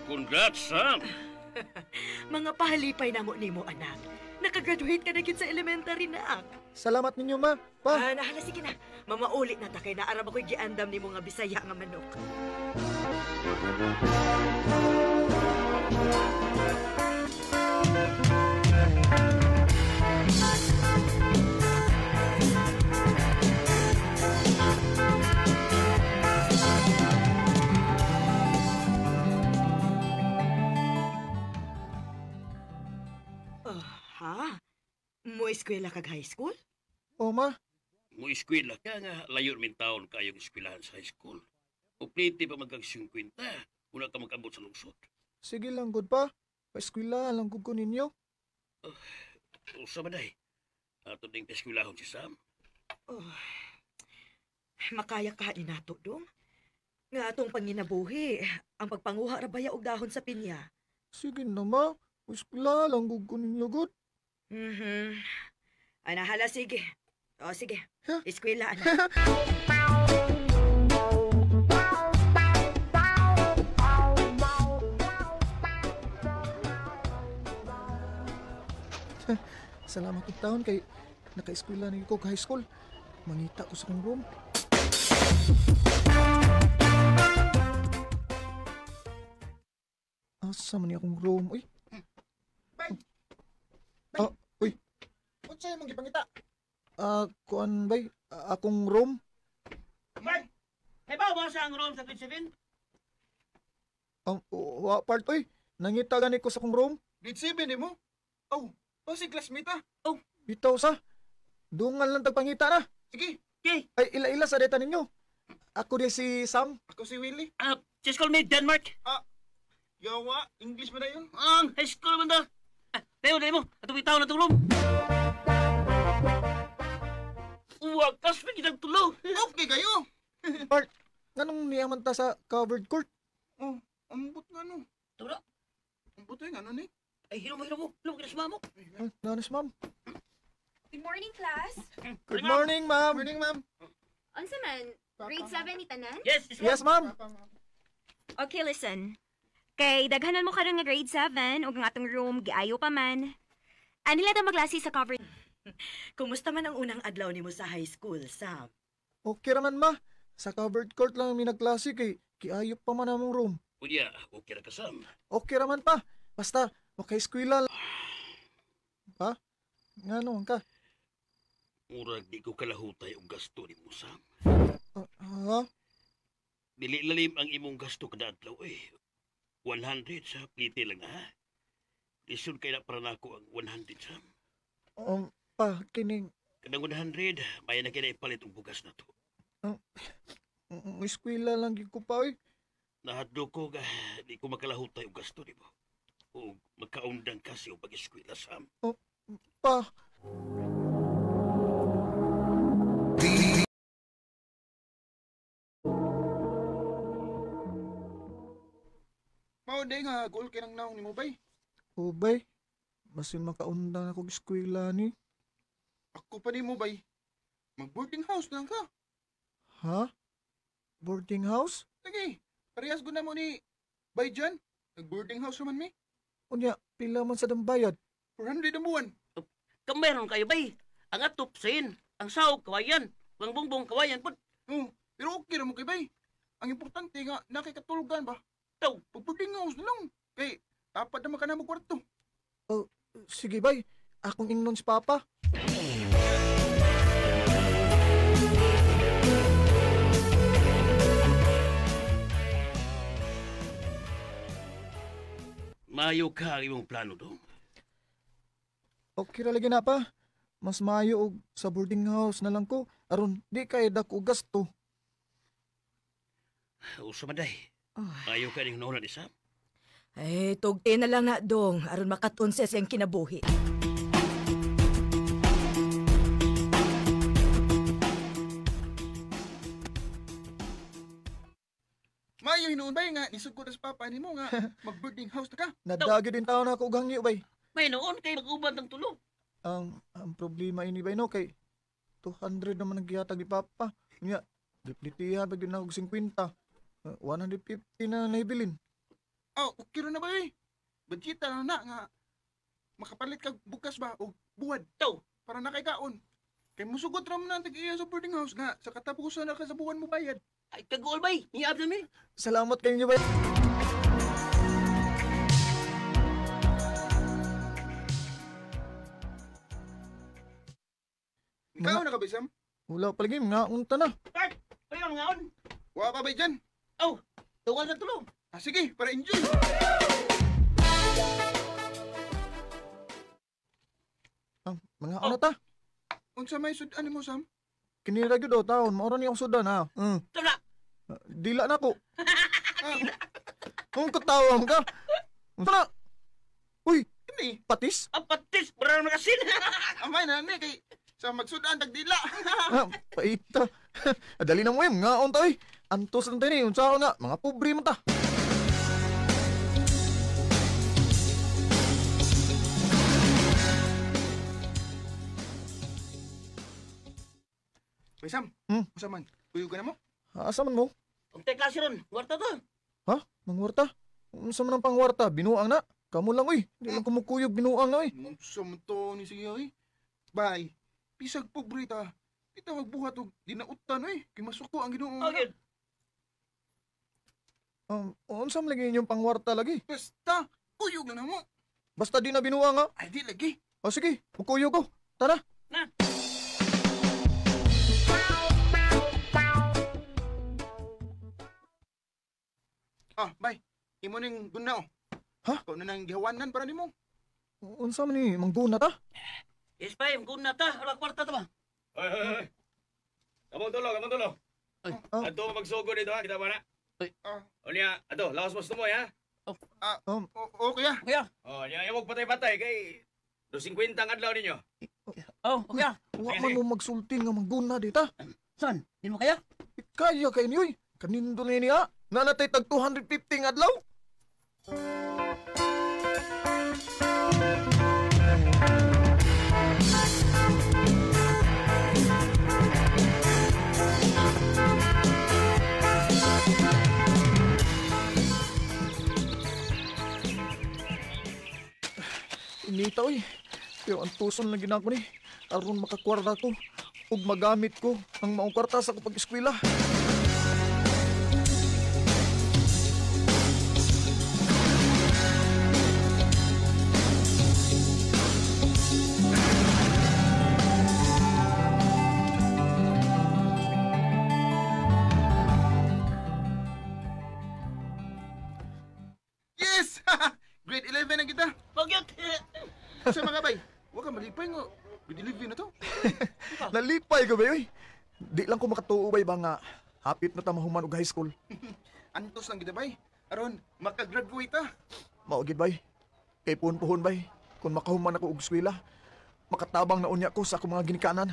Congrats, Sam! Mga pahalipay na mo nimo, anak. Nakagraduate ka na gyud sa elementary na. Salamat ninyo, ma. Pa. Nahala, sige na. Mamaulit na ta kay naarab ako'y giandam nimo nga Bisaya nga manok. Ha? Mo eskwela kag high school? O, ma. Mo eskwela ka nga layo min taon kayong eskwelahan sa high school. O pliti pa magkag 50, una ka magabot sa lungsod. Sige lang, good pa. Pa-eskwela lang ko ninyo. Usa ba day? Ato ding eskwelahon si Sam. Oh, makaya ka ni nato dong. Nga atong panginabuhi, ang pagpanguha ra baya og dahon sa pinya. Sige na, ma. Pa-eskwela lang ko ninyo, good. Hala, sige. O, sige. Huh? Eskwela, anak. Salamat ng taon kay naka-eskwela ni ko high school. Mangita ko sa kong room. Asa man ni akong room? Uy. Bay! Uy. Ba't sa'yo mong gipangita? Kuan bay? Akong room? Bay! Ay ba sa ang room sa grade 7? Wa part, uy. Nangita gani ko sa kong room. Grade 7 eh mo? Oh, si classmate ah. Bitaw sa. Dungal lang tagpangita na. Sige, Okay. Ay, ila sa data ninyo. Ako di si Sam. ako si Willie. Just call me Denmark. Yawa, English mo na yun? Ang high school man da. Tayo, dali mo. Atong itaw na itong room. Wakas, may kitang tulo. Okay kayo! Part, nganong niyaman ta sa covered court? Oh, ambot nga no. Tawala. Ambot nga no ni. Ay, hilo mo. Hilo mo, kinasama mo. Nanas, ma'am. Good morning, class. Good morning, ma'am. Morning, ma'am. Unsa man? Grade 7 ni tanan? Yes, Yes, ma'am. Okay, listen. Kay daghanan mo karon nga grade 7 ug ang atong room giayo pa man. Anila ta maglasi sa cover. Kumusta man ang unang adlaw nimo sa high school, Sam? Okay raman, ma. Sa covered court lang mi nagklase kay kiayop pa man among room. Unya, okay na ka, Sam. Okay raman pa. Basta, makaeskwela lang. Ha? Ngano ka? Murag di ko kalahutay ang gasto ni mo, Sam. Ha? Dili lalim ang imong gasto kada adlaw eh. 100 sa plite lang ha. Lisod kay na para nako ang 100, Sam. Pa, kining Kadang 100, maya na kaya ipalit ang bugas na to. eskwela lang gyud ko pa, oy. Nahadlo ko nga, di ko makalahutay ang gasto, di ba? O magkaundang kasi o pag-eskwela, Sam. Pa, Mao day nga, goal kinang naong ni mo bay. ubay. Basin makaundang ako eskwela ni. Ako pa ni mo bay. Mag-boarding house lang ka. Ha? Boarding house? Sige, parehas ko na mo ni bay dyan. Nag-boarding house naman mi. Unya, pila man sa dambayad. 400 ang buwan. Kameron kayo bay. Ang atop sayin, ang saog kawayan, ang bongbong kawayan po. Oh, pero okay na mo kay bay. Ang importante nga, nakikatulgan ba? Taw, Pag-boarding house na lang. Kay, tapat naman ka na mo kwarto. Sige, bay. Akong ingnon si Papa. mayo ka ang imong plano dong. Okay ra lagi na pa. Mas maayo og sa boarding house na lang ko. Aron, di kay dako gasto. Usa man day. Mayo ka ning noon ni Sam. Ay, tugti na lang na dong, aron makatunses ang kinabuhi. Mayo hinuon bay nga, nisod ko na sa papa ni mo nga, mag-boarding house na ka. Nadagi din taon ako og hangyo, bay. May noon kay mag-ubad ng tulo. Ang problema ini bay no kay 200 naman ang giyatag ni Papa. Nya, diplitihan pag na og 50. 150 na nahibilin. Okay ra na ba eh. Budgeta na nga. Makapalit ka bukas ba o buwad. Taw. Para na kay kaon. Kay musugot ra man ang tag-iya sa boarding house nga sa katapusan na ka sa buwan mo bayad. Ay, kagool bay. Niab na mi. Salamat kayo niyo ba? Ikaw na ka ba, Sam? Wala palagi, nga unta na. Start. Payo nga on. Wa pa ba dyan? Oh, tungal sa tulong. Sige, para enjoy. Mga ano ta? Unsa may sudan mo, Sam? Kinira gyud daw taon, maura ni ang sudan ha. Tara. Dila na ko. Ah, Kung katawang ka. Unsa na? Uy, Kini, patis? Apatis. Para na makasin. amay na ni kay sa magsudan tagdila. Paita. Dali na mo yung nga unta oy. Antos lang tayo ni, unsa ako nga, mga pobre man ta. Bay Sam, unsa man? Uyog ka na mo? Asa man mo? Ang tay klase ron. Warta to. Ha? Mangwarta? Unsa man ang pangwarta? Binuang na. Kamu lang oy. Di lang kumukuyog binuang na oy. Unsa man to ni sige oy? Bay, pisag pobre ta. Kita magbuhat og dinautan oy. Kay masuko ang Ginoo. Okay. Unsa man lagi inyong pangwarta lagi? Basta, uyog na mo. Basta di na binuang nga. Ay di lagi. O sige, mukuyog ko. Tara. Bay, imo ning guna oh. Ha? Kau na nang gihawanan para nimo. Unsa man ni mangguna ta? Yes, bay. Kung na ta. Ala, kwarta to ba? Hoy. Kamong tulo. Ato magsugo dito ha, kita ba na? Ah, O niya, ato, lawas mo tumoy ha? okay ah. Kuya. O niya, yung patay-patay kay 250 ang adlaw ninyo. Oh, kuya. Wa Sige, man sige. mo magsulti nga mangguna dita. Son, di mo kaya? Kaya kay niyoy. Kanindo ni niya. Nanatay tag 250 nga adlaw. Inita oy. Pero ang tuson lang ginako ni. Aron makakwarta ko. Ug magamit ko ang maong kwarta sa kapag eskwela. Yes! Grade 11 na kita. Pagyot. Sa mga bay, wa ka malipay nga. Grade 11 na to. Nalipay ko ba oy? Di lang ko makatuo bay ba nga hapit na ta mahuman og high school. Antos lang kita bay. Aron, makagraduate ta. Maugid bay. Kay puhon-puhon bay. Kung makahuman ako og eskwela, makatabang na unya ko sa akong mga ginikanan.